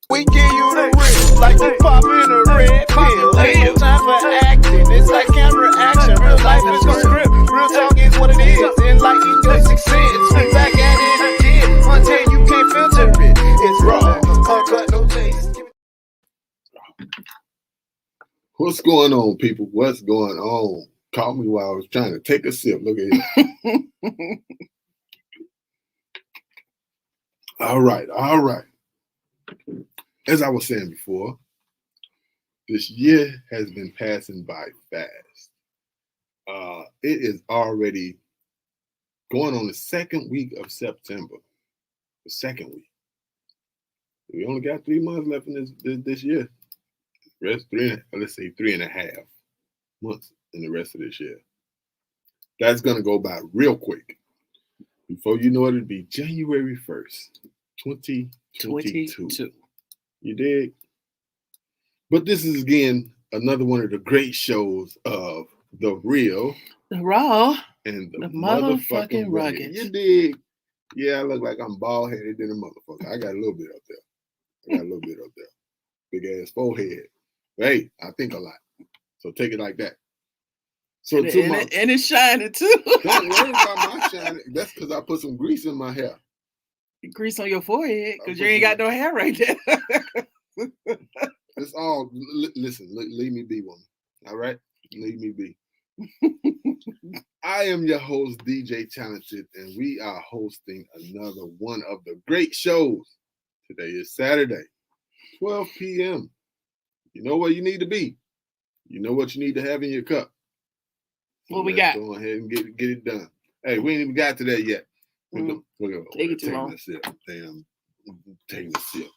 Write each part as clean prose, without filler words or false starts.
We give you the real, like we popping a red pill. Ain't no time for acting, it's like camera action. Real life is the script, real talk is what it is. Enlighten your 6 sense, we back at it again. Until you can't filter it, it's raw, uncut, no taste. What's going on, people? What's going on? Caught me while I was trying to take a sip. Look at it. All right. As I was saying before, this year has been passing by fast. It is already going on the second week of September. The second week. We only got 3 months left in this year. Rest 3.5 months in the rest of this year. That's gonna go by real quick. Before you know it, it'll be January 1st, 2022. You dig? But this is again another one of the great shows of The Real, The Raw, and the motherfucking rugged. You dig? Yeah, I look like I'm bald headed than a motherfucker. I got a little bit up there. Big ass forehead. Hey, I think a lot. So take it like that. So and it's shining too. Don't worry about my shining. That's because I put some grease in my hair. Grease on your forehead because you ain't got no hair right there. It's all, listen, leave me be, woman. All right? Leave me be. I am your host, DJ Talented, and we are hosting another one of the great shows. Today is Saturday, 12 p.m. You know where you need to be. You know what you need to have in your cup. What we got? Go ahead and get it done. Hey, we ain't even got to that yet. Take it too long. Taking a sip.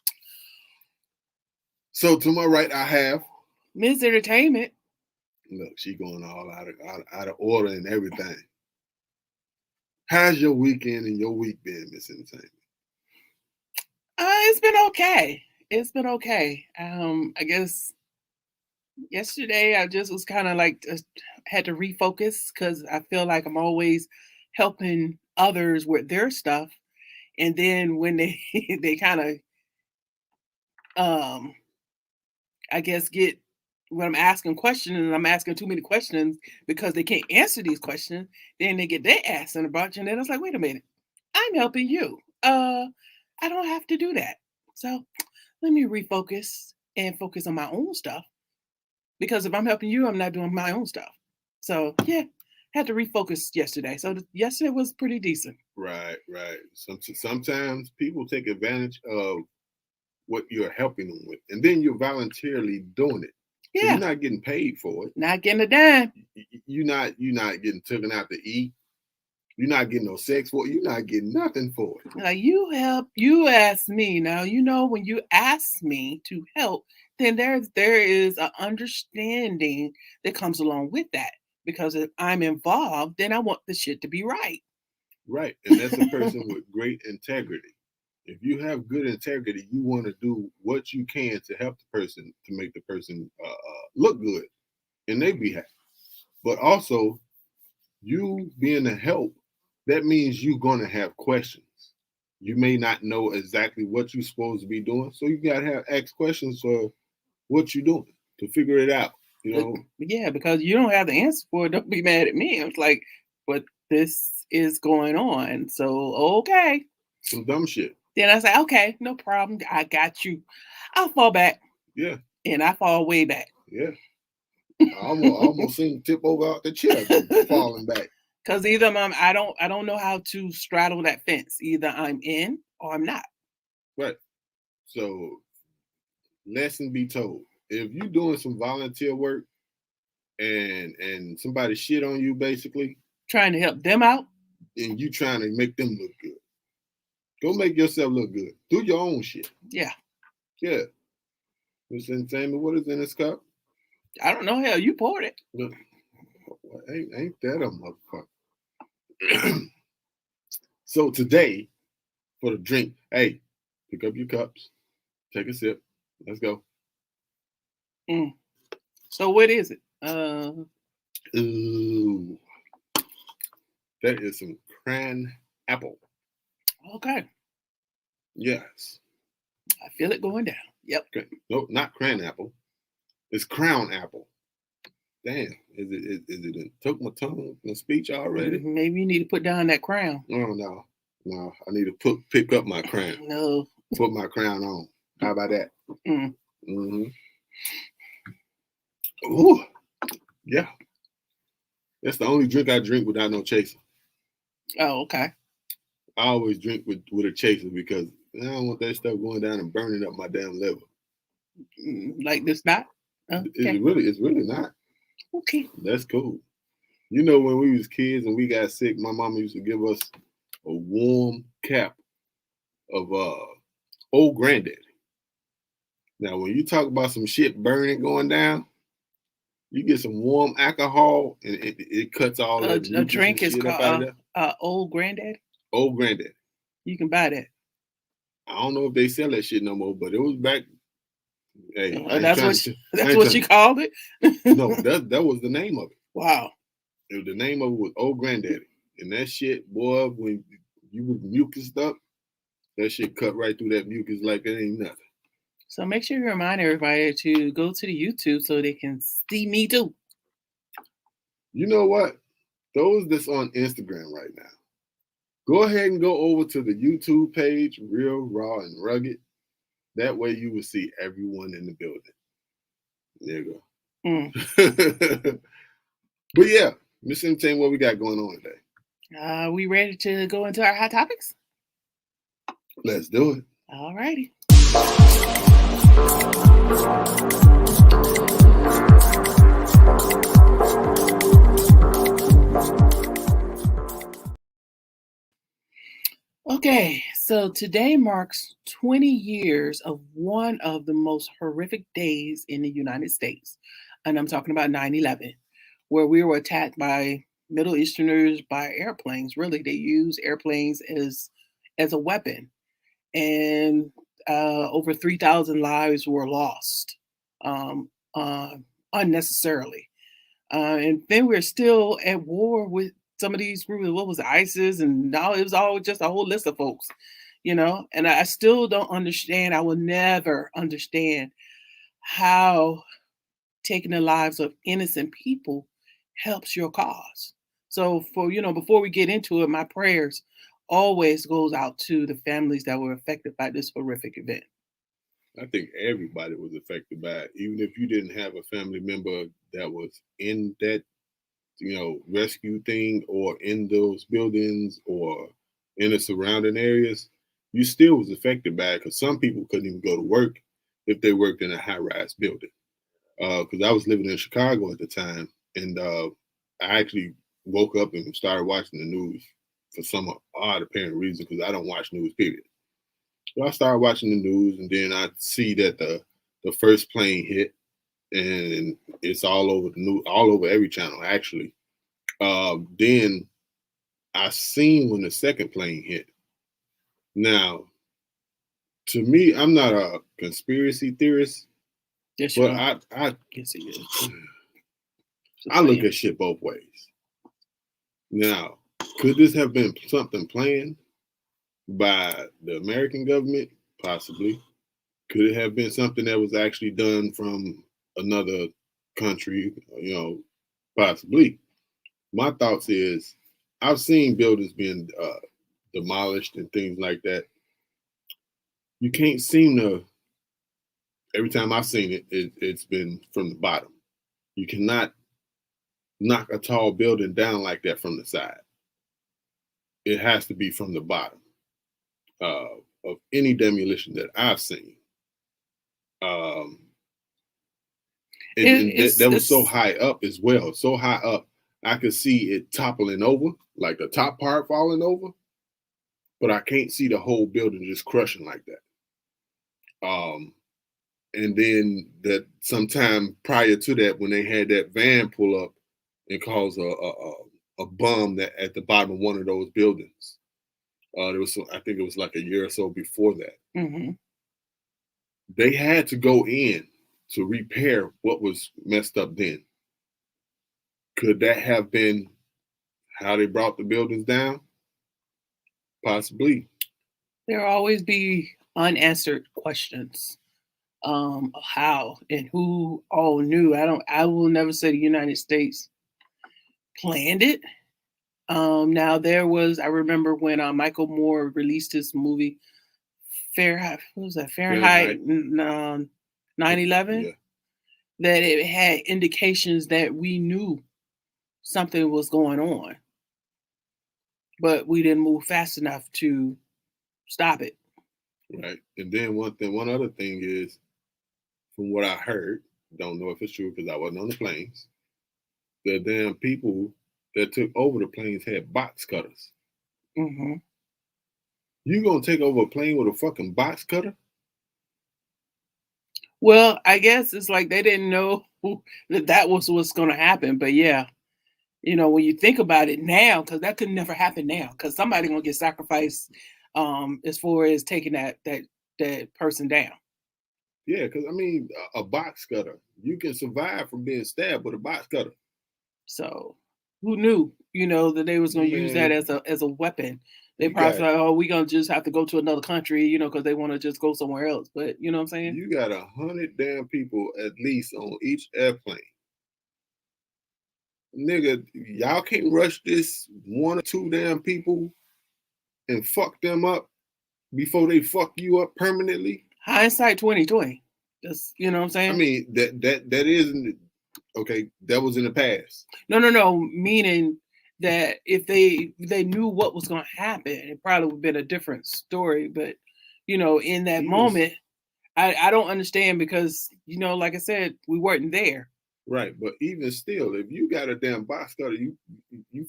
So to my right, I have Miss Entertainment. Look, she going all out of order and everything. How's your weekend and your week been, Miss Entertainment? It's been okay. I guess yesterday I just was kind of like had to refocus because I feel like I'm always helping others with their stuff, and then when they kind of I guess get when I'm asking questions and I'm asking too many questions because they can't answer these questions, then they get their ass in a bunch, and then I was like, wait a minute, I'm helping you. I don't have to do that. So let me refocus and focus on my own stuff. Because if I'm helping you, I'm not doing my own stuff. So yeah, had to refocus yesterday. So yesterday was pretty decent. Right. Sometimes people take advantage of what you're helping them with, and then you're voluntarily doing it. Yeah. So you're not getting paid for it. Not getting a dime. You're not getting taken out to eat. You're not getting no sex for it. You're not getting nothing for it. Like you ask me. Now, when you ask me to help, then there is an understanding that comes along with that. Because if I'm involved, then I want the shit to be right. Right. And that's a person with great integrity. If you have good integrity, you want to do what you can to help the person, to make the person look good and they be happy. But also, you being a help, that means you're going to have questions. You may not know exactly what you're supposed to be doing. So you got to ask questions for what you're doing to figure it out. Yeah, because you don't have the answer for it. Don't be mad at me. It's like, but this is going on. So, okay. Some dumb shit. Then I say, okay, no problem. I got you. I'll fall back. Yeah. And I fall way back. Yeah. I almost seen tip over out the chair falling back. Because either I don't know how to straddle that fence. Either I'm in or I'm not. Right. So, lesson be told. If you're doing some volunteer work and somebody shit on you, basically trying to help them out, and you trying to make them look good, go make yourself look good. Do your own shit. Yeah. Miss Entertainment, what is in this cup? I don't know. Hell, you poured it. Look, ain't that a motherfucker? So today, for the drink, hey, pick up your cups, take a sip. Let's go. So what is it? Ooh, that is some cran apple. Okay. Yes. I feel it going down. Yep. Nope, not cran apple. It's crown apple. Damn, is it took my tongue, my speech already? Maybe you need to put down that crown. Oh no, I need to pick up my crown. No. Put my crown on. How about that? Mm. Mm-hmm. Ooh, yeah. That's the only drink I drink without no chaser. Oh, okay. I always drink with a chaser because I don't want that stuff going down and burning up my damn liver. Like this not? Okay. It's really not. Okay. That's cool. You know, when we was kids and we got sick, my mama used to give us a warm cap of Old Granddaddy. Now, when you talk about some shit burning going down, you get some warm alcohol and it cuts all that. A drink is called Old Granddaddy. Old Granddaddy. You can buy that. I don't know if they sell that shit no more, but it was back. Hey, that's what you called it. No, that was the name of it. Wow. The name of it was Old Granddaddy, and that shit, boy, when you was mucused up, that shit cut right through that mucus like it ain't nothing. So make sure you remind everybody to go to the YouTube so they can see me too. You know what? Those that's on Instagram right now, go ahead and go over to the YouTube page, Real, Raw, and Rugged. That way you will see everyone in the building. There you go. But yeah, Miss Entertain, what we got going on today? We ready to go into our hot topics? Let's do it. All righty. Okay, so today marks 20 years of one of the most horrific days in the United States. And I'm talking about 9/11, where we were attacked by Middle Easterners by airplanes. Really, they use airplanes as a weapon. And over 3,000 lives were lost unnecessarily. And then we're still at war with some of these groups. What was it, ISIS? And now it was all just a whole list of folks, and I still don't understand. I will never understand how taking the lives of innocent people helps your cause. So before we get into it, my prayers always goes out to the families that were affected by this horrific event. I think everybody was affected by it, even if you didn't have a family member that was in that, rescue thing or in those buildings or in the surrounding areas, you still was affected by it because some people couldn't even go to work if they worked in a high-rise building. Because I was living in Chicago at the time, and I actually woke up and started watching the news for some odd apparent reason because I don't watch news, period. So I started watching the news, and then I see that the first plane hit, and it's all over the news, all over every channel, actually. Then I seen when the second plane hit. Now, to me, I'm not a conspiracy theorist, yes, but I guess it is. I look at shit both ways. Now, could this have been something planned by the American government? Possibly. Could it have been something that was actually done from another country? Possibly. My thoughts is I've seen buildings being demolished and things like that. You can't seem to, every time I've seen it, it's been from the bottom. You cannot knock a tall building down like that from the side. It has to be from the bottom of any demolition that I've seen. That was so high up as well. So high up, I could see it toppling over, like the top part falling over, but I can't see the whole building just crushing like that. And then that sometime prior to that, when they had that van pull up and cause a bomb that at the bottom of one of those buildings. I think it was like a year or so before that. Mm-hmm. They had to go in to repair what was messed up then. Could that have been how they brought the buildings down? Possibly. There will always be unanswered questions how and who all knew. I will never say the United States planned it. Now I remember when Michael Moore released his movie Fahrenheit, what was that? Fahrenheit 9/11, Yeah. that it had indications that we knew something was going on, but we didn't move fast enough to stop it. Right. And then one other thing is, from what I heard, don't know if it's true because I wasn't on the planes, the damn people that took over the planes had box cutters. Hmm. You gonna take over a plane with a fucking box cutter? Well, I guess it's like they didn't know that was what's going to happen. But yeah, when you think about it now, because that could never happen now, because somebody gonna get sacrificed, as far as taking that person down. Yeah, because I mean, a box cutter, you can survive from being stabbed with a box cutter. So who knew, that they was gonna use that Man, as a weapon? They you probably got thought, oh, we gonna just have to go to another country, because they want to just go somewhere else. But you know what I'm saying? you got 100 damn people at least on each airplane. Nigga, y'all can't rush this one or two damn people and fuck them up before they fuck you up permanently. Hindsight 2020. That's what I'm saying. I mean, that isn't okay. That was in the past. No. Meaning that if they knew what was going to happen, it probably would have been a different story. But in that moment, I don't understand because like I said, we weren't there. Right, but even still, if you got a damn box cutter, you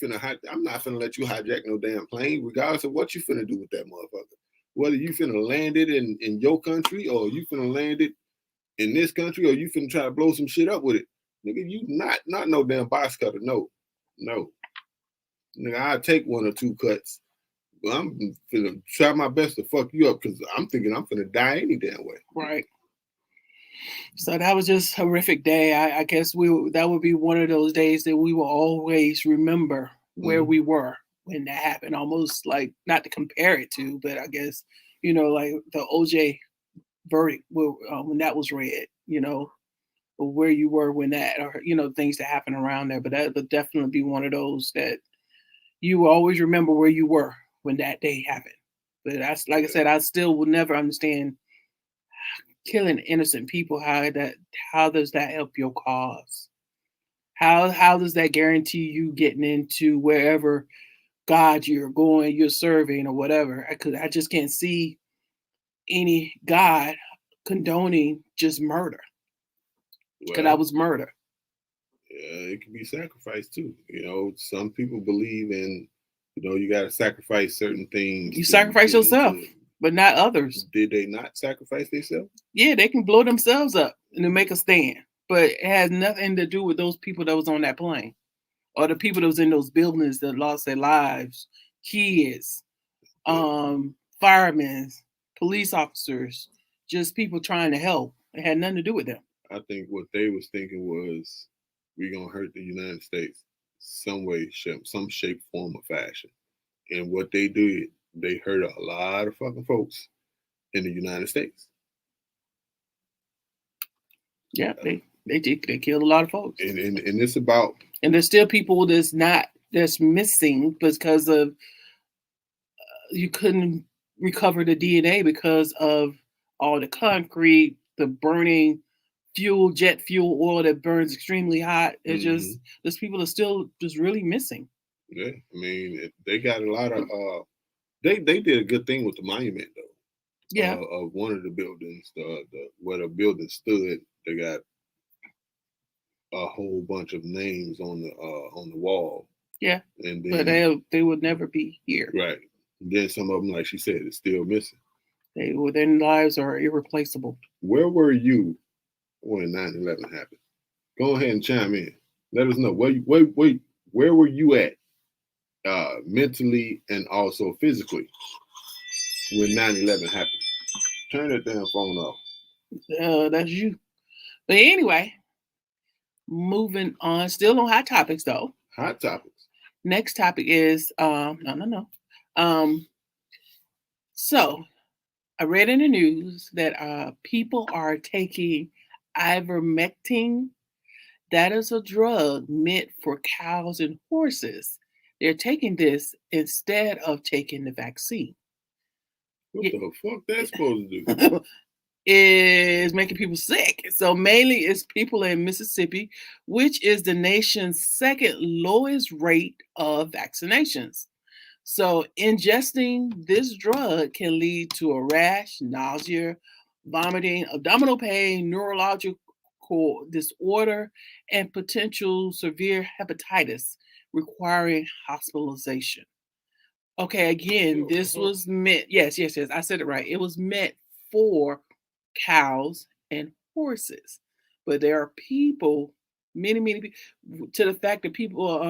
finna I'm not finna let you hijack no damn plane, regardless of what you finna do with that motherfucker. Whether you finna land it in your country or you finna land it in this country or you finna try to blow some shit up with it. Nigga, you not no damn box cutter. No. Nigga, I'll take one or two cuts. But I'm finna try my best to fuck you up because I'm thinking I'm finna die any damn way. Right. So that was just a horrific day. I guess that would be one of those days that we will always remember where we were when that happened. Almost like, not to compare it to, but I guess like the OJ verdict when that was read. Where you were when that, or things that happen around there. But that would definitely be one of those that you will always remember where you were when that day happened. But that's, like I said, I still will never understand killing innocent people. How does that help your cause? How does that guarantee you getting into wherever God you're going, you're serving, or whatever? I just can't see any God condoning just murder. Because that was murder. It can be sacrificed too. Some people believe in, you got to sacrifice certain things. You sacrifice yourself, but not others. Did they not sacrifice themselves? Yeah, they can blow themselves up and to make a stand, but it has nothing to do with those people that was on that plane or the people that was in those buildings that lost their lives, kids, firemen, police officers, just people trying to help. It had nothing to do with them. I think what they was thinking was, we're gonna hurt the United States some way, some shape, form, or fashion. And what they did, they hurt a lot of fucking folks in the United States. Yeah, they killed a lot of folks. And it's about, and there's still people that's missing because of you couldn't recover the DNA because of all the concrete, the burning jet fuel oil that burns extremely hot. It's just, there's people that still just really missing. Yeah, I mean, they got a lot of they did a good thing with the monument though. Yeah. Of one of the buildings, where the building stood, they got a whole bunch of names on the wall. Yeah. And then, but they would never be here. Right. And then some of them, like she said, is still missing. Their lives are irreplaceable. Where were you when 9/11 happened? Go ahead and chime in. Let us know where were you at, mentally and also physically, when 9/11 happened. Turn that damn phone off. That's you. But anyway, moving on. Still on hot topics though. Hot topics. Next topic is no. So I read in the news that people are taking ivermectin. That is a drug meant for cows and horses. They're taking this instead of taking the vaccine. What Yeah. the fuck that's supposed to do? Is making people sick. So mainly it's people in Mississippi, which is the nation's second lowest rate of vaccinations. So ingesting this drug can lead to a rash, nausea, vomiting, abdominal pain, neurological disorder, and potential severe hepatitis requiring hospitalization. Okay, again, this was meant, yes, I said it right. It was meant for cows and horses. But there are people, many people, to the fact that people,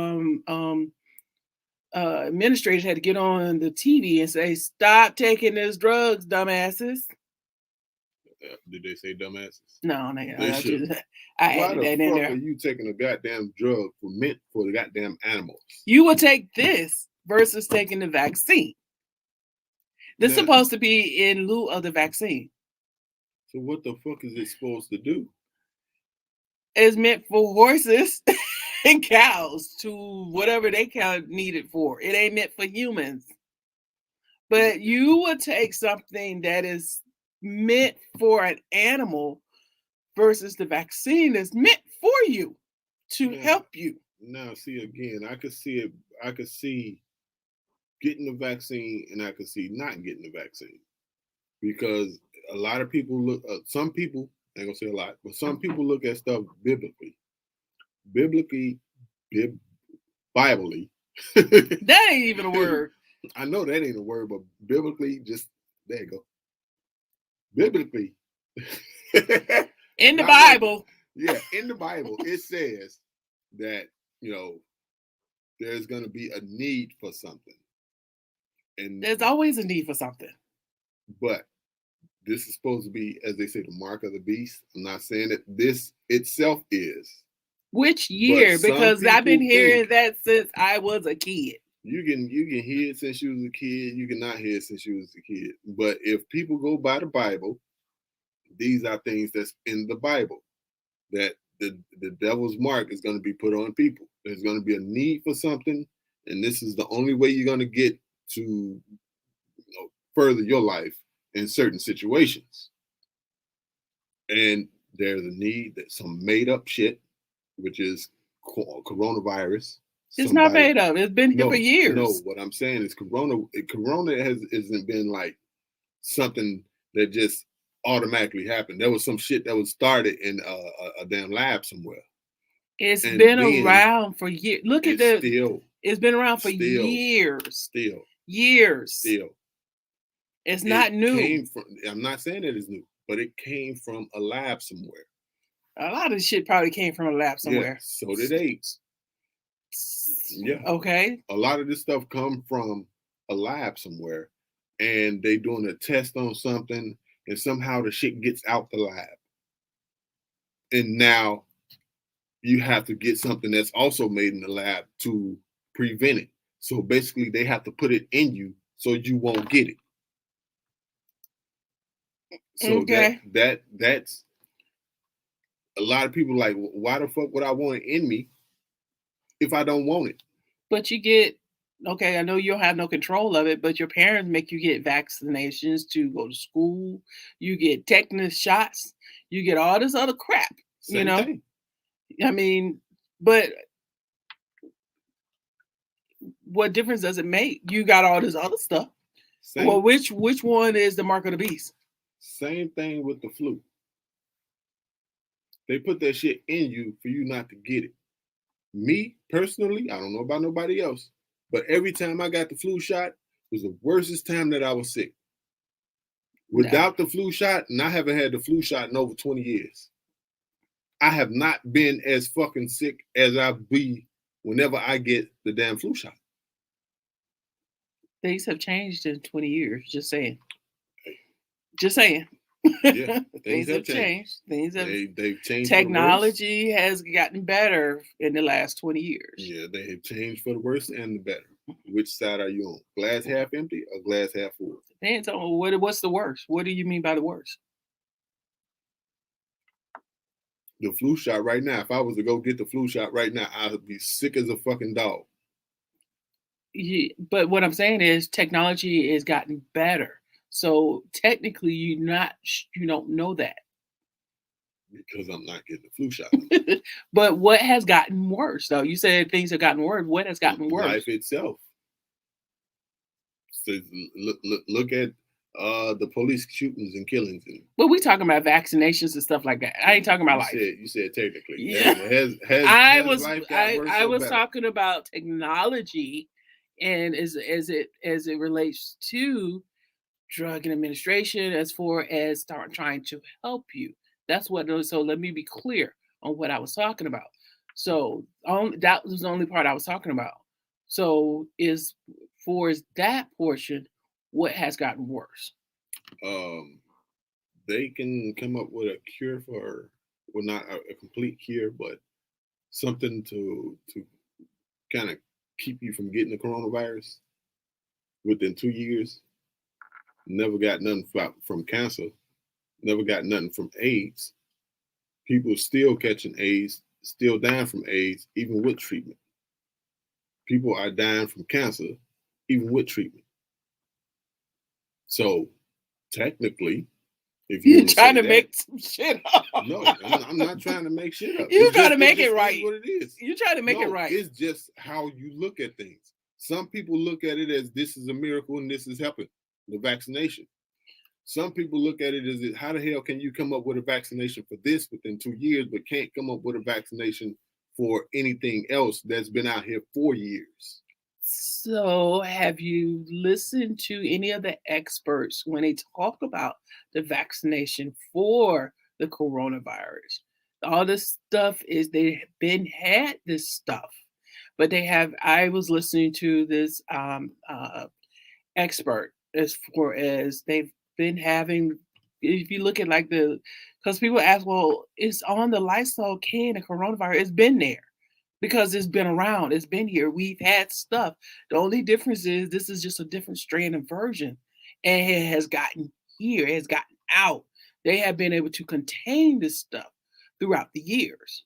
administrators had to get on the TV and say, "Stop taking these drugs, dumbasses." Did they say dumbasses? No, They should. I Why added the that in fuck there. are you taking a goddamn drug meant for the goddamn animals? You would take this versus taking the vaccine. This is Now- supposed to be in lieu of the vaccine. So what the fuck is it supposed to do? It's meant for horses and cows to whatever they count need it for. It ain't meant for humans. But you would take something that is meant for an animal versus the vaccine that's meant for you to Yeah. help you. Now, see again, I could see it. I could see getting the vaccine, and I could see not getting the vaccine, because a lot of people look. Some people, I ain't gonna say a lot, but some people look at stuff biblically. Biblically, biblically. That ain't even a word. I know that ain't a word, but biblically, just there you go. Biblically, In the Not Bible. yeah, in the Bible, it says that there's going to be a need for something, and There's always a need for something. but this is supposed to be, as they say, the mark of the beast. I'm not saying that this itself is. Which year? some Because I've been people hearing think- that since I was a kid. You can hear it since you was a kid. You cannot hear it since you was a kid. But if people go by the Bible, these are things that's in the Bible, that the devil's mark is going to be put on people. There's going to be a need for something, and this is the only way you're going to get to further your life in certain situations. And there's a need that some made up shit, which is coronavirus. It's not made up. It's been here for years. No, what I'm saying is Corona hasn't been like something that just automatically happened. There was some shit that was started in a damn lab somewhere. It's and been then around for years. Look at It's the. It's been around for still- years. still. It's not new. I'm not saying that it's new, but it came from a lab somewhere. A lot of shit probably came from a lab somewhere. Yeah, so did AIDS. Yeah. Okay. A lot of this stuff come from a lab somewhere, and they doing a test on something, and somehow the shit gets out the lab. And now you have to get something that's also made in the lab to prevent it. So basically they have to put it in you so you won't get it. So Okay. that's a lot of people like, why the fuck would I want it in me if I don't want it? But you get, okay, I know you don't have no control of it, but your parents make you get vaccinations to go to school. You get tetanus shots. You get all this other crap. Same know? thing. I mean, but what difference does it make? You got all this other stuff. Same, Well, which one is the mark of the beast? same thing with the flu. They put that shit in you for you not to get it. Me, personally, I don't know about nobody else, but every time I got the flu shot was the worstest time that I was sick. Without the flu shot, and I haven't had the flu shot in over 20 years, I have not been as fucking sick as I be whenever I get the damn flu shot. Things have changed in 20 years. Just saying. Just saying. Yeah, Things have changed. Things have They've changed. for the worse. technology has gotten better in the last 20 years. Yeah, they have changed for the worse and the better. Which side are you on? Glass half empty or glass half full? Depends on what's the worst. What do you mean by the worst? The flu shot right now, if I was to go get the flu shot right now, I would be sick as a fucking dog. But what I'm saying is technology has gotten better. So technically you don't know that. Because I'm not getting the flu shot. But what has gotten worse though? You said things have gotten worse. What has gotten worse? Life itself. So look at the police shootings and killings. Well, we talking about vaccinations and stuff like that. I ain't talking about life. You said technically. Yeah. I was talking about technology and as it relates to drug and administration as far as trying to help you. That's what. So let me be clear on what I was talking about. So that was the only part I was talking about. So is for that portion, what has gotten worse? They can come up with a cure for, well, not a complete cure, but something to kind of keep you from getting the coronavirus within 2 years. Never got nothing from cancer. Never got nothing from AIDS. People still catching AIDS, still dying from AIDS, even with treatment. People are dying from cancer, even with treatment. So technically, if you're trying to make some shit up. No, I'm not trying to make shit up. You trying to make it right. What it is. You trying to make it right. It's just how you look at things. Some people look at it as this is a miracle and this is helping, the vaccination. Some people look at it as how the hell can you come up with a vaccination for this within 2 years, but can't come up with a vaccination for anything else that's been out here 4 years? So have you listened to any of the experts when they talk about the vaccination for the coronavirus? All this stuff is they've been had this stuff, but I was listening to this expert as far as they've been having, if you look at because people ask, well, it's on the Lysol can, the coronavirus, it's been there. Because it's been around, it's been here. We've had stuff. The only difference is this is just a different strain and version. And it has gotten here, it has gotten out. They have been able to contain this stuff throughout the years.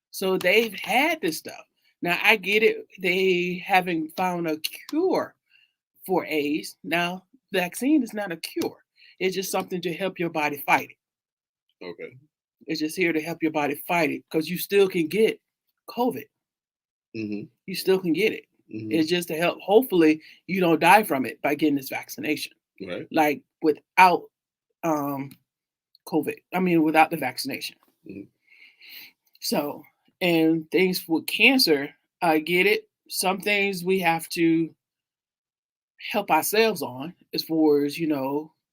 So they've had this stuff. Now, I get it. They haven't found a cure for AIDS. Now, vaccine is not a cure. It's just something to help your body fight it. Okay. It's just here to help your body fight it because you still can get COVID. Mm-hmm. You still can get it. Mm-hmm. It's just to help. Hopefully, you don't die from it by getting this vaccination. Right. Like without COVID. I mean, without the vaccination. Mm-hmm. So, and things with cancer, I get it. Some things we have to help ourselves on, as far as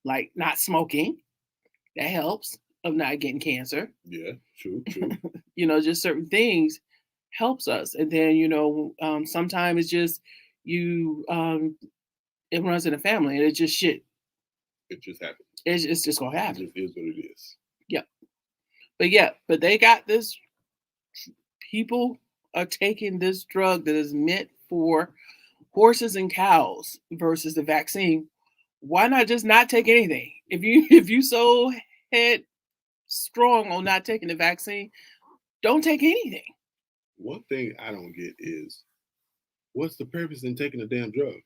like not smoking. That helps of not getting cancer. Yeah, true. Just certain things helps us. And then, sometimes it's just it runs in the family and it's just shit. It just happens. It's just gonna happen. It just is what it is. Yeah. But they got this. People are taking this drug that is meant for horses and cows versus the vaccine. Why not just not take anything? If you so headstrong on not taking the vaccine, don't take anything. One thing I don't get is, what's the purpose in taking a damn drug?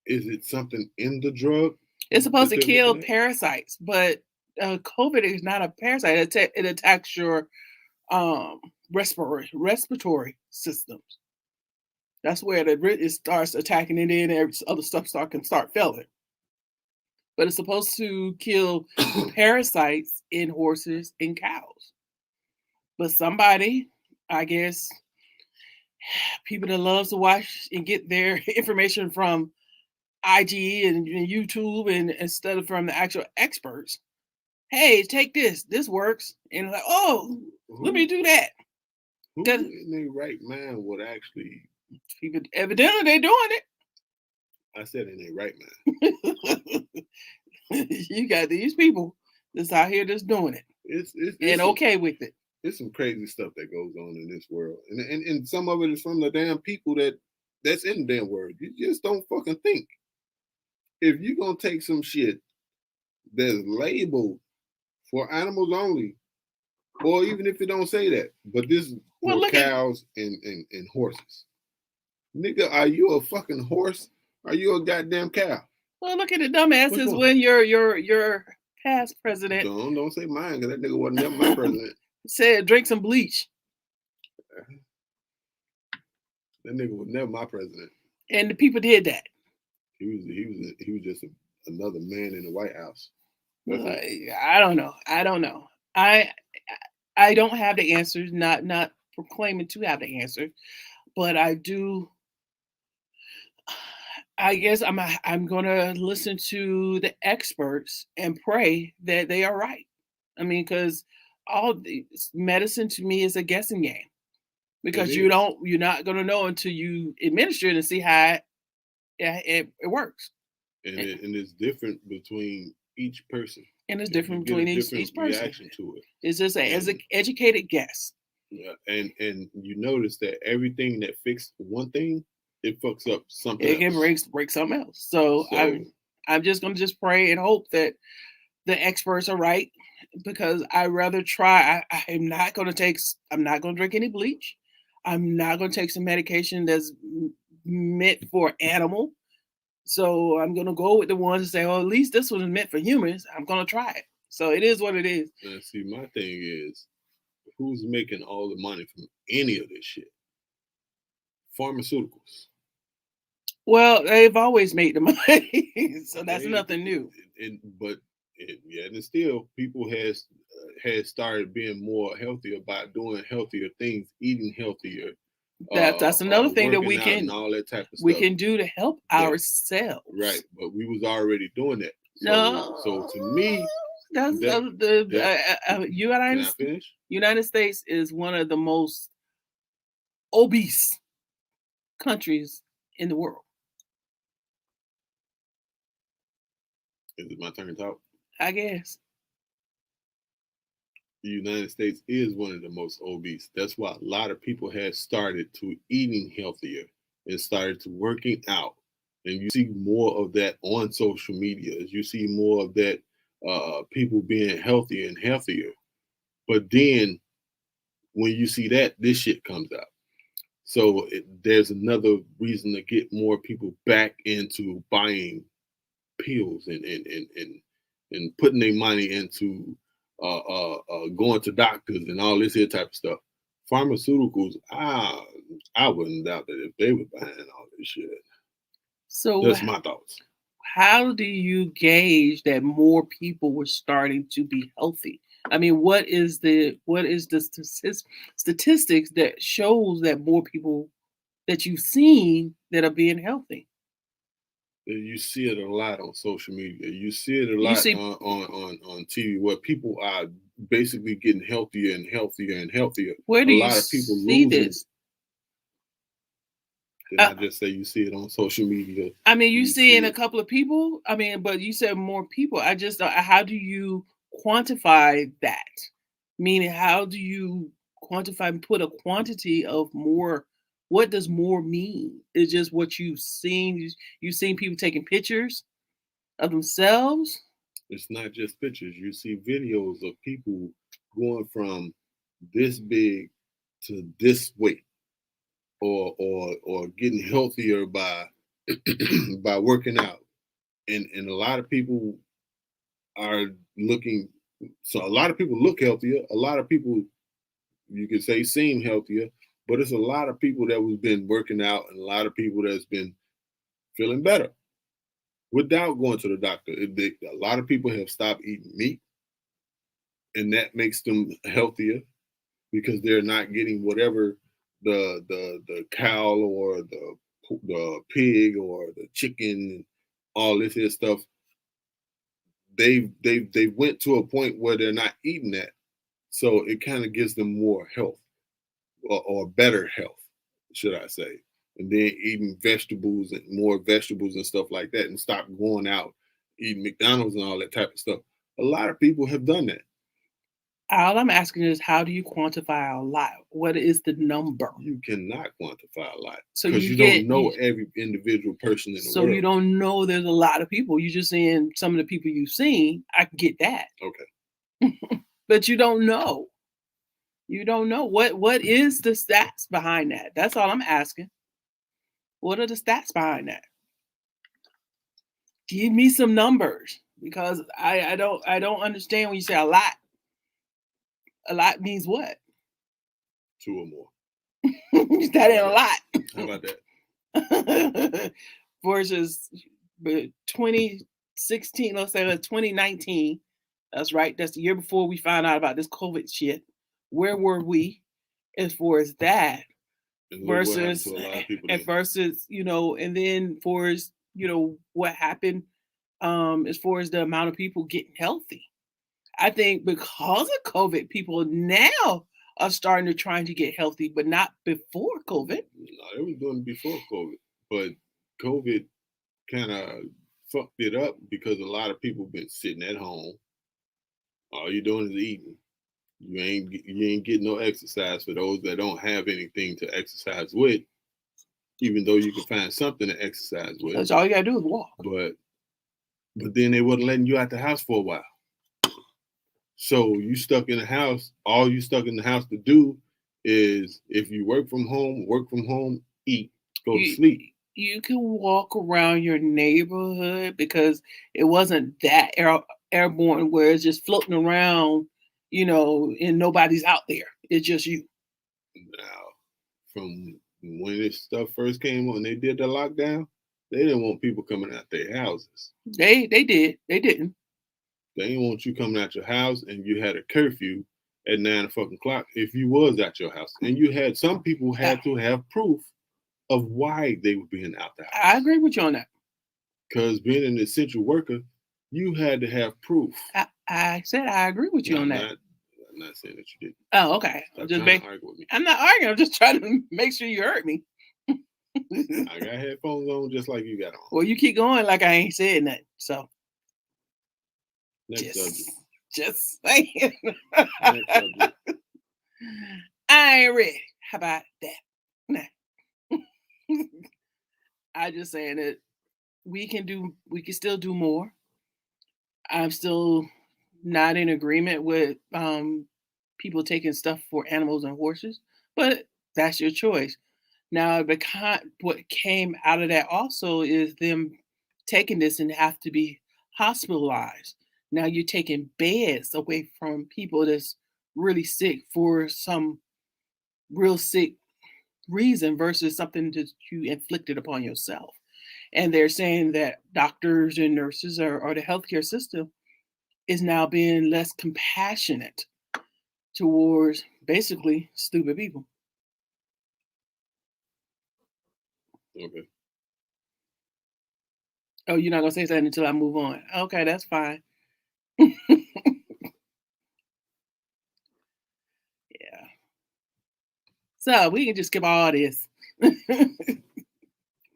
Is it something in the drug? It's supposed to kill parasites, but COVID is not a parasite. It attacks your respiratory systems. That's where it starts attacking it in, and other stuff can start failing. But it's supposed to kill parasites in horses and cows. But somebody, I guess, people that loves to watch and get their information from IG and YouTube and instead of from the actual experts, hey, take this works. And like, oh, let me do that. Who in their right mind would actually? People, evidently they're doing it. I said in their right mind. You got these people that's out here that's doing it. It's okay with it. There's some crazy stuff that goes on in this world. And some of it is from the damn people that that's in the damn word. You just don't fucking think. If you're gonna take some shit that's labeled for animals only, or even if it don't say that, but this is Well, for look at cows and horses. Nigga, are you a fucking horse? Are you a goddamn cow? well, look at the Which dumbasses one? when your past president Don't say mine, because that nigga wasn't never my president. said drink some bleach, That nigga was never my president. and the people did that. He was just another man in the White House. That's Well, it. I don't know. I don't have the answers. Not proclaiming to have the answer, but I do. I guess I'm gonna listen to the experts and pray that they are right. I mean, because all medicine to me is a guessing game, because is. you're not gonna know until you administer it and see how it works. And it's different between each person. And it's You different get a between different each person. reaction to it. It's just as an And educated guess. yeah, and you notice that everything that fixed one thing, it fucks up something It can else. break something else. So So I'm just gonna just pray and hope that the experts are right, because I rather try. I'm not gonna I'm not gonna drink any bleach. I'm not gonna take some medication that's meant for animal. So I'm gonna go with the ones that say, "Oh, at least this one is meant for humans." I'm gonna try it. So it is what it is. see, my thing is, who's making all the money from any of this shit? Pharmaceuticals. Well, they've always made the money, so that's nothing new. And still, people has started being more healthier by doing healthier things, eating healthier, That's another thing that we working out and can all that type of we stuff. can do to help But- ourselves. Right, but we was already doing that. No. So to me, That's that- the can I finish? United States is one of the most obese countries in the world. Is it my turn to talk? I guess. The United States is one of the most obese. That's why a lot of people have started to eating healthier and started to working out. And you see more of that on social media. You see more of that people being healthier and healthier. But then when you see that, this shit comes out. So there's another reason to get more people back into buying pills and putting their money into going to doctors and all this here type of stuff. Pharmaceuticals, I wouldn't doubt that if they were buying all this shit. So That's my thoughts. how do you gauge that more people were starting to be healthy? I mean, what is the statistics that shows that more people that you've seen that are being healthy? You see it a lot on social media. You see it a You lot see- on TV, where people are basically getting healthier and healthier and healthier. Where do A you lot of people see losing. this? Did I just say you see it on social media? I mean, you You see see in a it. couple of people. I mean, but you said more people. I just how do you quantify that? Meaning, how do you quantify and put a quantity of more? What does more mean? Is just what you've seen. You've seen people taking pictures of themselves. It's not just pictures. You see videos of people going from this big to this weight, or getting healthier by by working out. And a lot of people are looking. So a lot of people look healthier. A lot of people, you could say, seem healthier. But it's a lot of people that was been working out, and a lot of people that's been feeling better without going to the doctor. A lot of people have stopped eating meat, and that makes them healthier because they're not getting whatever the cow or the pig or the chicken, all this here stuff. They went to a point where they're not eating that, so it kind of gives them more health or better health, should I say? And then eating vegetables and more vegetables and stuff like that, and stop going out eating McDonald's and all that type of stuff. A lot of people have done that. All I'm asking is, how do you quantify a lot? What is the number? You cannot quantify a lot So because you you get don't know you, every individual person in the so world. you don't know there's a lot of people. You're just saying some of the people you've seen. I can get that, Okay. but you don't know. You don't know what is the stats behind that. That's all I'm asking. What are the stats behind that? Give me some numbers because I don't understand when you say a lot. A lot means what? 2 or more. That ain't a lot. How about that? Versus 2016, let's say 2019. That's right. That's the year before we found out about this COVID shit. Where were we as far as that? And look what happened Versus to a lot of people and then. versus, and then for as what happened as far as the amount of people getting healthy. I think because of COVID, people now are starting to trying to get healthy, but not before COVID. No, they was doing it before COVID, but COVID kind of fucked it up because a lot of people been sitting at home. All you're doing is eating. You ain't getting no exercise for those that don't have anything to exercise with. Even though you can find something to exercise with, That's all you gotta do is walk. but then they wasn't letting you out the house for a while. So you stuck in the house. All you stuck in the house to do is, if you work from home, eat, go to sleep. You can walk around your neighborhood because it wasn't that airborne where it's just floating around, and nobody's out there. It's just you. Now, from when this stuff first came on, they did the lockdown. They didn't want people coming out their houses. They did. They didn't. They didn't want you coming out your house, and you had a curfew at 9:00 if you was at your house. And you had some people had to have proof of why they were being out the house. I agree with you on that. Because being an essential worker, you had to have proof. I said I agree with you on that. I'm not saying that you didn't. Oh, okay. Stop trying to argue with me. I'm not arguing. I'm just trying to make sure you heard me. I got headphones on just like you got on. Well, you keep going like I ain't said nothing. So next subject. Just saying. Next subject. I ain't ready. How about that? Nah. I just saying that we can still do more. I'm still not in agreement with people taking stuff for animals and horses, but that's your choice. Now, what came out of that also is them taking this and have to be hospitalized. Now you're taking beds away from people that's really sick for some real sick reason versus something that you inflicted upon yourself. And they're saying that doctors and nurses or the healthcare system is now being less compassionate towards basically stupid people. Okay. Oh, you're not gonna say something until I move on. Okay, that's fine. Yeah. So we can just skip all this.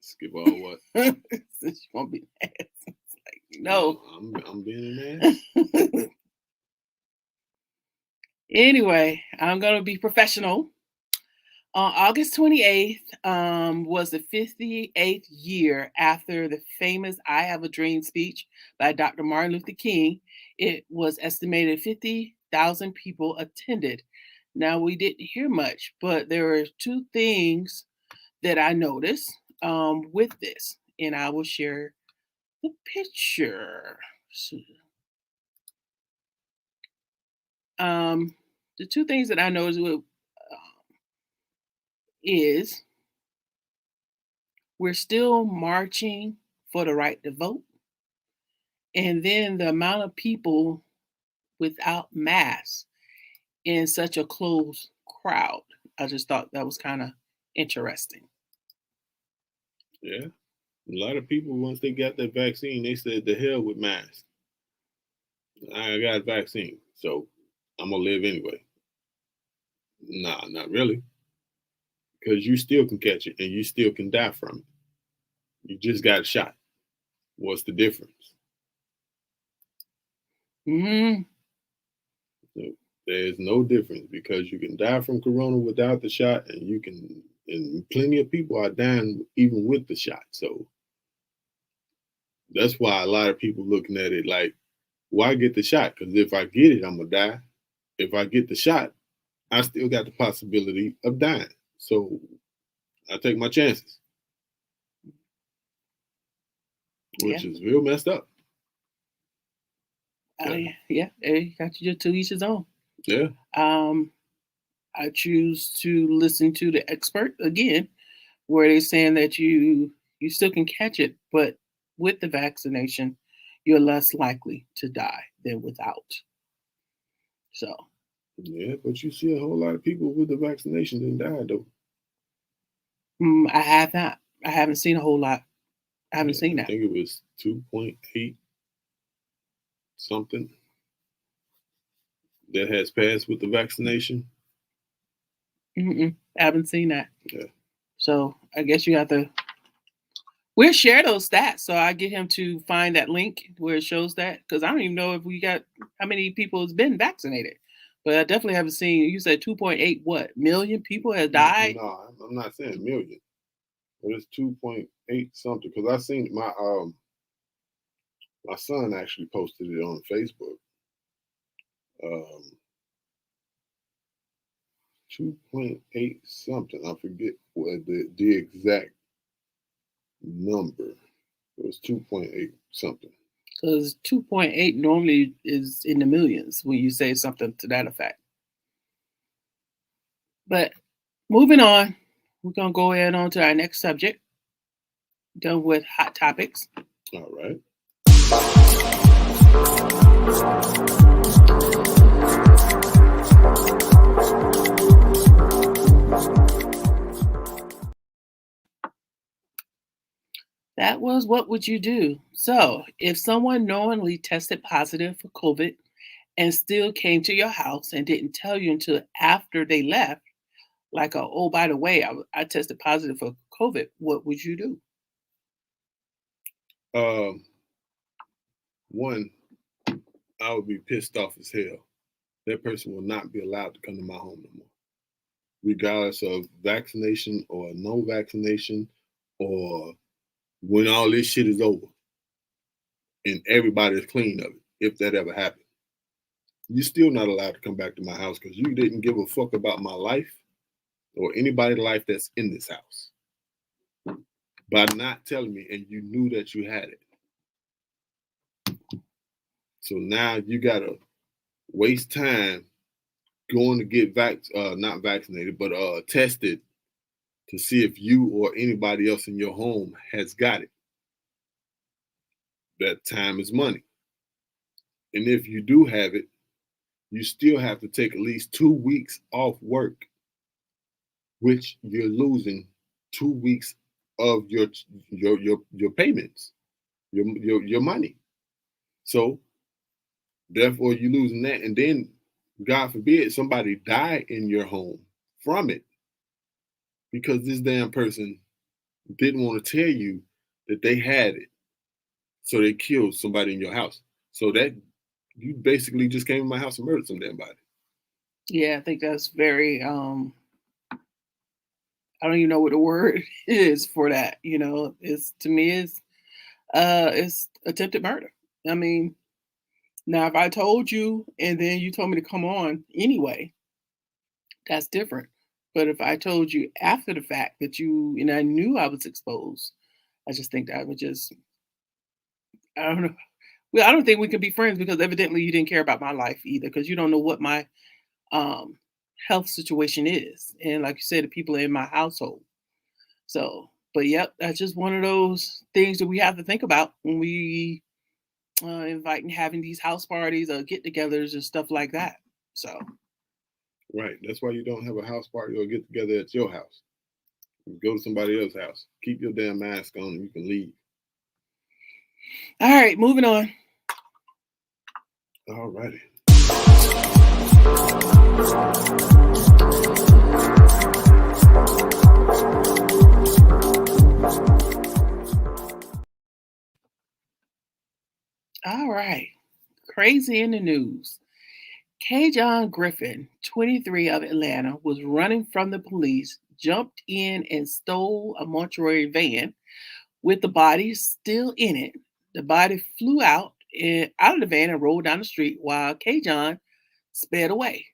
Skip all what? Since you won't be an ass. It's like, no. I'm being an ass. Anyway, I'm gonna be professional. On August 28th was the 58th year after the famous I Have a Dream speech by Dr. Martin Luther King. It was estimated 50,000 people attended. Now, we didn't hear much, but there are two things that I noticed with this, and I will share the picture. The two things that I noticed is we're still marching for the right to vote. And then the amount of people without masks in such a close crowd. I just thought that was kind of interesting. Yeah. A lot of people, once they got that vaccine, they said, the hell with masks. I got a vaccine, so I'm going to live anyway. Nah, not really. Because you still can catch it and you still can die from it. You just got a shot. What's the difference? Mm-hmm. So There's no difference because you can die from corona without the shot, and plenty of people are dying even with the shot. So that's why a lot of people looking at it like, why get the shot? Because if I get it, I'm gonna die. If I get the shot, I still got the possibility of dying. So I take my chances, which is real messed up. Yeah, you got you to each his own. Yeah. I choose to listen to the expert again, where they're saying that you still can catch it, but with the vaccination, you're less likely to die than without. So. Yeah, but you see a whole lot of people with the vaccination didn't die though. I have not. I haven't seen a whole lot. I haven't seen that. I think it was 2.8 something that has passed with the vaccination. I haven't seen that. Yeah. So I guess you have to. We'll share those stats. So I get him to find that link where it shows that, because I don't even know if we got how many people has been vaccinated. But I definitely haven't seen. You said 2.8 million people have died. No, I'm not saying million, but it's 2.8 something. Because I seen my son actually posted it on Facebook. 2.8 something. I forget what the exact number. It was 2.8 something. Because 2.8 normally is in the millions when you say something to that effect. But moving on, we're going to go ahead on to our next subject. Done with hot topics. All right. That was What Would You Do? So, if someone knowingly tested positive for COVID and still came to your house and didn't tell you until after they left, like, oh, by the way, I tested positive for COVID, what would you do? One, I would be pissed off as hell. That person will not be allowed to come to my home no more, regardless of vaccination or no vaccination, or when all this shit is over and everybody is clean of it. If that ever happened, you're still not allowed to come back to my house because you didn't give a fuck about my life or anybody's life that's in this house by not telling me, and you knew that you had it. So now you gotta waste time going to get not vaccinated, but tested to see if you or anybody else in your home has got it. That time is money. And if you do have it, you still have to take at least 2 weeks off work, which you're losing 2 weeks of your payments, your money. So therefore you're losing that. And then God forbid somebody die in your home from it because this damn person didn't want to tell you that they had it. So they killed somebody in your house. So that you basically just came to my house and murdered some damn body. Yeah, I think that's very I don't even know what the word is for that. You know, it's attempted murder. I mean, now if I told you and then you told me to come on anyway, that's different. But if I told you after the fact that and I knew I was exposed, I just think that would just, I don't know. Well, I don't think we can be friends because evidently you didn't care about my life either, because you don't know what my health situation is. And like you said, the people in my household. So, but yep, that's just one of those things that we have to think about when we invite and having these house parties or get-togethers and stuff like that. So. Right. That's why you don't have a house party or get together at your house. You go to somebody else's house. Keep your damn mask on and you can leave. All right, moving on. All righty. All right. Crazy in the news. Kajon Griffin, 23 of Atlanta, was running from the police, jumped in and stole a mortuary van with the body still in it. The body flew out of the van and rolled down the street while Kajon sped away.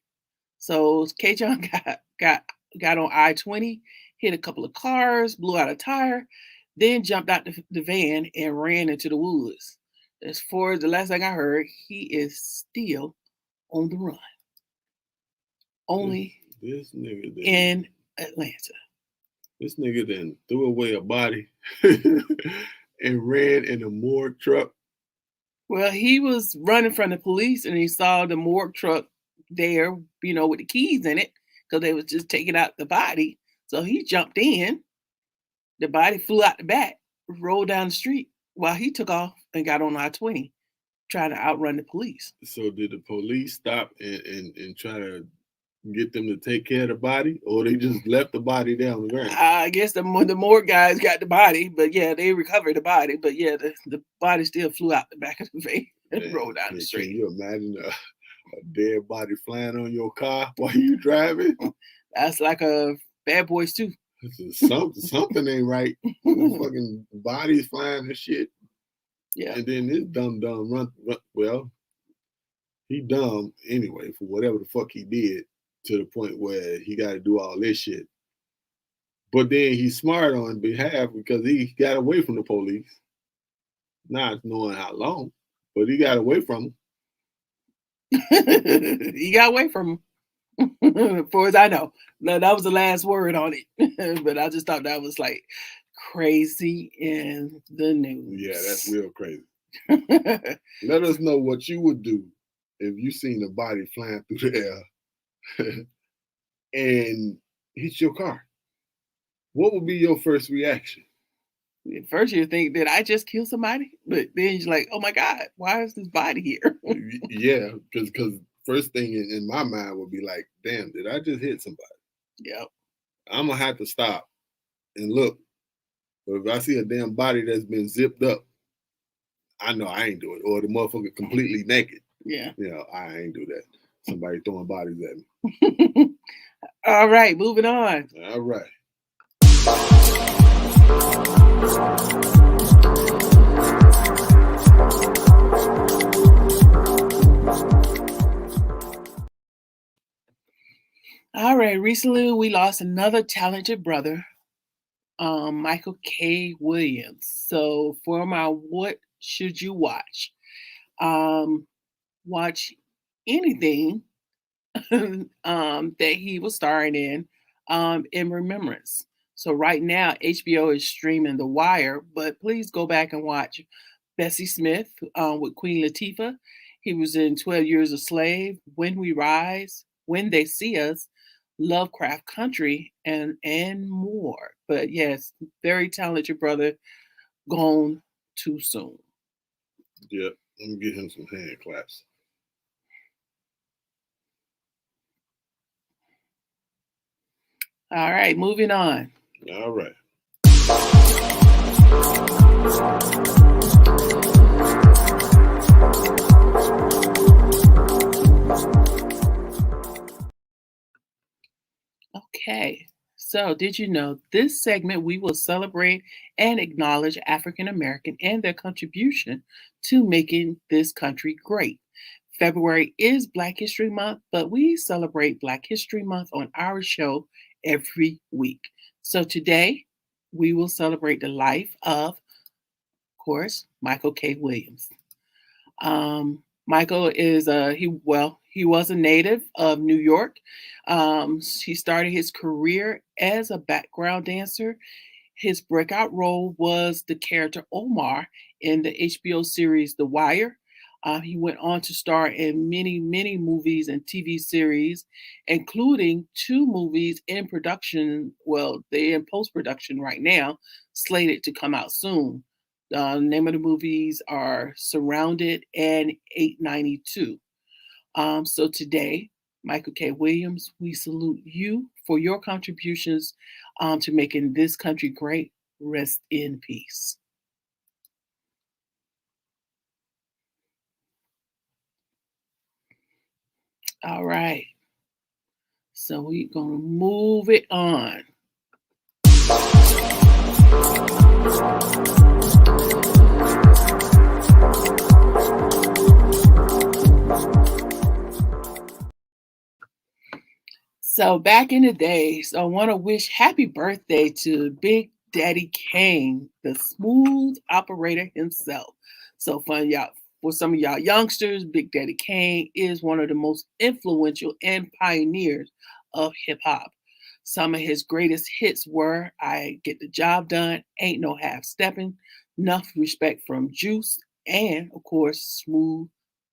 So Kajon got on I-20, hit a couple of cars, blew out a tire, then jumped out the van and ran into the woods. As far as the last thing I heard, he is still on the run. Only This nigga in Atlanta. This nigga then threw away a body and ran in a morgue truck. Well, he was running from the police and he saw the morgue truck there, with the keys in it, because they was just taking out the body. So he jumped in. The body flew out the back, rolled down the street while he took off and got on I-20, trying to outrun the police. So did the police stop and try to get them to take care of the body, or they just left the body there on the ground? I guess the morgue guys got the body, but yeah, they recovered the body. But yeah, the body still flew out the back of the van and rolled down the street. Can you imagine a dead body flying on your car while you driving? That's like a Bad Boys 2. Something ain't right. Fucking bodies flying and shit. Yeah. And then this dumb run. Well, he dumb anyway for whatever the fuck he did, to the point where he got to do all this shit. But then he's smart on behalf because he got away from the police. Not knowing how long, but he got away from them. He got away from him. As far as I know. No, that was the last word on it. But I just thought that was like crazy in the news. Yeah, that's real crazy. Let us know what you would do if you seen a body flying through the air and hit your car. What would be your first reaction? At first you think, did I just kill somebody? But then you're like, oh my God, why is this body here? Yeah, because first thing in my mind would be like, damn, did I just hit somebody? Yep. I'm going to have to stop and look. But if I see a damn body that's been zipped up, I know I ain't do it. Or the motherfucker completely naked. Yeah. I ain't do that. Somebody throwing bodies at me. All right, moving on. All right. All right, recently we lost another talented brother, Michael K. Williams. So for my what should you watch? Watch anything that he was starring in remembrance. So right now HBO is streaming The Wire, but please go back and watch Bessie Smith with Queen Latifah. He was in 12 Years a Slave, When We Rise, When They See Us, Lovecraft Country, and more. But yes, very talented brother, gone too soon. Yeah, let me give him some hand claps. All right, moving on. All right. Okay, so did you know this segment we will celebrate and acknowledge African American and their contribution to making this country great. February is Black History Month, but we celebrate Black History Month on our show every week. So today we will celebrate the life of course, Michael K. Williams. Michael is he was a native of New York. He started his career as a background dancer. His breakout role was the character Omar in the HBO series The Wire. He went on to star in many, many movies and TV series, including 2 movies in production. Well, they're in post-production right now, slated to come out soon. The name of the movies are Surrounded and 892. So today, Michael K. Williams, we salute you for your contributions to making this country great. Rest in peace. All right. So we're gonna move it on. So back in the day, so I want to wish happy birthday to Big Daddy Kane, the smooth operator himself. So for some of y'all youngsters, Big Daddy Kane is one of the most influential and pioneers of hip hop. Some of his greatest hits were I Get the Job Done, Ain't No Half Stepping, Enough Respect from Juice, and of course, Smooth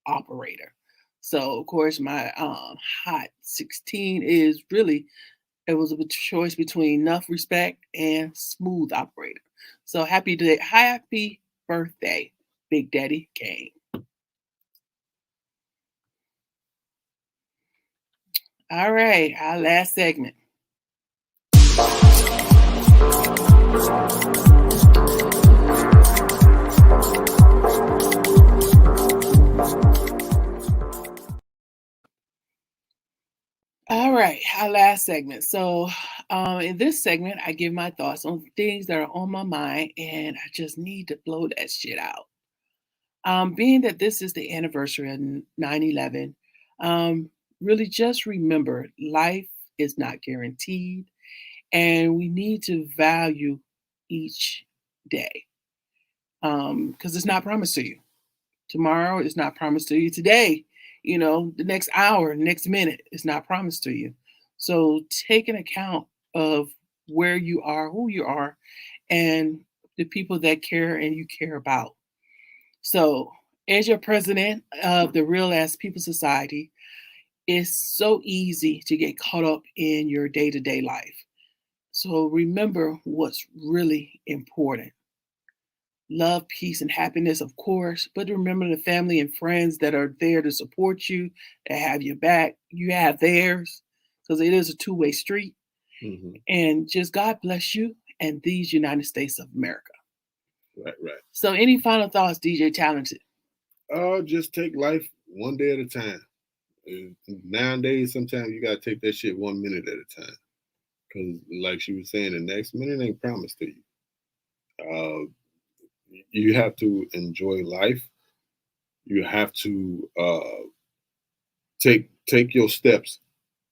Operator. So of course my hot 16 is really it was a choice between Enough Respect and Smooth Operator. So happy birthday, Big Daddy Kane. All right, our last segment. All right, our last segment. So, in this segment, I give my thoughts on things that are on my mind, and I just need to blow that shit out. Being that this is the anniversary of 9/11, really just remember life is not guaranteed, and we need to value each day because it's not promised to you. Tomorrow is not promised to you. Today, the next hour, next minute is not promised to you. So take an account of where you are, who you are, and the people that care and you care about. So, as your president of the Real Ass People Society, it's so easy to get caught up in your day to day life. So, remember what's really important love, peace, and happiness, of course, but remember the family and friends that are there to support you, that have your back. You have theirs because it is a two-way street. Mhm. And just God bless you and these United States of America. Right, right. So, any final thoughts, DJ Talented? Just take life one day at a time. Nowadays, sometimes you gotta take that shit 1 minute at a time. Cause like she was saying, the next minute ain't promised to you. Uh, you have to enjoy life. You have to take your steps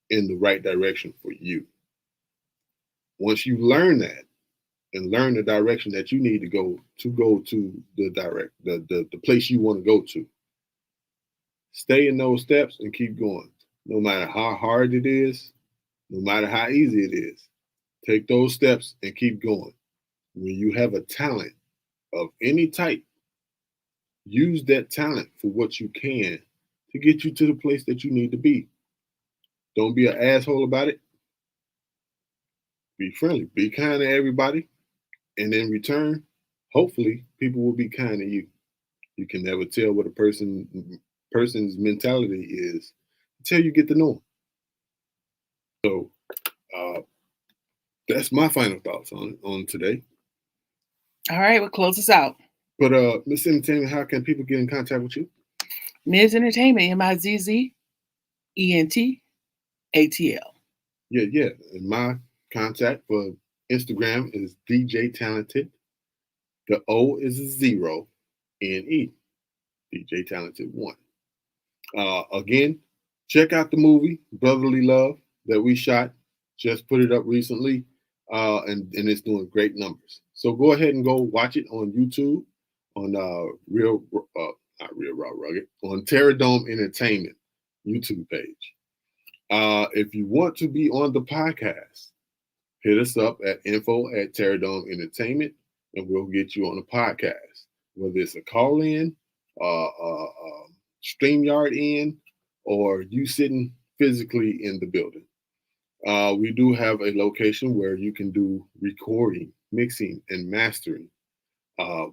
in the right direction for you. Once you learn that and learn the direction that you need to go to the place you want to go to, stay in those steps and keep going. No matter how hard it is, no matter how easy it is, take those steps and keep going. When you have a talent of any type, use that talent for what you can to get you to the place that you need to be. Don't be an asshole about it. Be friendly. Be kind to everybody. And in return, hopefully, people will be kind to you. You can never tell what a person's mentality is until you get to know them. So that's my final thoughts on today. All right, we'll close this out. But Miss Entertainment, how can people get in contact with you? Ms. Entertainment, MIZZENTATL. Yeah. And my contact for Instagram is DJ Talented. The O is a 0, NE. DJ Talented 1. Again, check out the movie Brotherly Love that we shot. Just put it up recently, and it's doing great numbers. So go ahead and go watch it on YouTube, on not Real Raw Rugged, on Terror Dome Entertainment YouTube page. If you want to be on the podcast, hit us up at info@Terror Dome Entertainment, and we'll get you on the podcast. Whether it's a call in, StreamYard in, or you sitting physically in the building. We do have a location where you can do recording, mixing, and mastering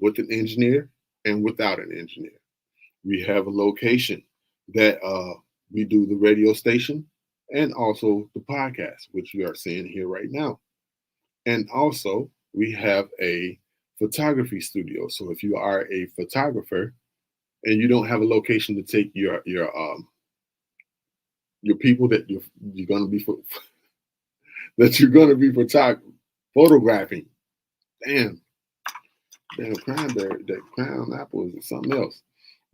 with an engineer and without an engineer. We have a location that we do the radio station and also the podcast, which you are seeing here right now. And also, we have a photography studio. So if you are a photographer and you don't have a location to take your your people that you're gonna be that you're gonna be photographing. Damn cranberry, that crown apple is something else.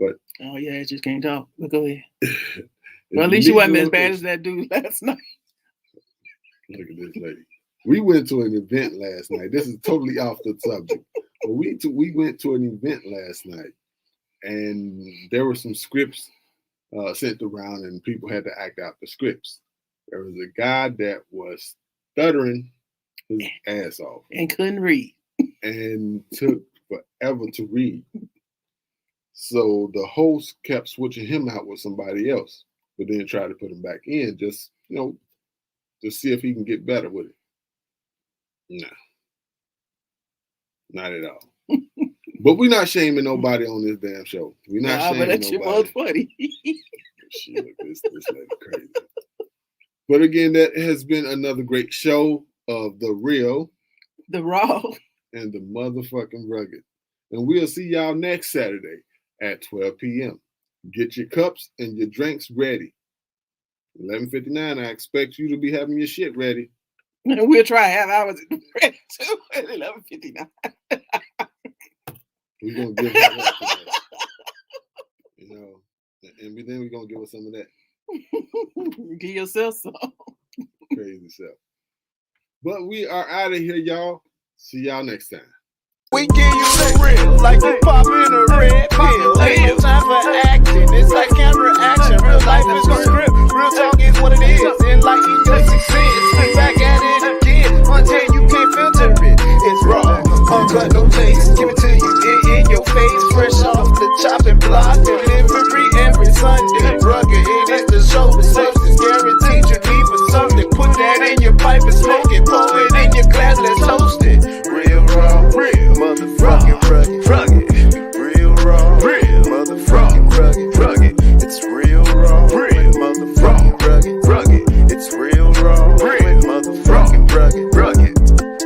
But oh yeah, I just can't talk. But go ahead. if Well, at you least you need wasn't the as bad location- as that dude last night. Look at this lady. We went to an event last night. This is totally off the subject. But we went to an event last night, and there were some scripts sent around, and people had to act out the scripts. There was a guy that was stuttering his ass off And couldn't read. and took forever to read. So the host kept switching him out with somebody else, but then tried to put him back in just, to see if he can get better with it. No, not at all. But we're not shaming nobody on this damn show. We're not Nah, but shaming that shit nobody. was funny. Shit, this lady crazy. But again, that has been another great show of The Real The Raw. and the Motherfucking Rugged. And we'll see y'all next Saturday at 12 p.m. Get your cups and your drinks ready. 11:59, I expect you to be having your shit ready. And we'll try half hours ready too at 11:59. We're going to give her that today. And then we're going to give her some of that Give yourself some. crazy stuff. But we are out of here, y'all. See y'all next time. We give you the real, like you popping a red pill. Ain't no time for acting, it's like camera action. Real life is a script, real talk is what it is. Enlighten your success, spit back at it again. Until you can't filter it, it's raw, uncut, no taste. Give it to you in your face, fresh off the chopping block. Delivery every Sunday, rugged, it is the show with substance. Guaranteed you need for something. Put that in your pipe and smoke it, pour it in your glass, let's toast it. Real raw, real motherfucking rugged, real raw, real motherfucking rugged, it's real raw, real motherfucking rugged, it's real raw, real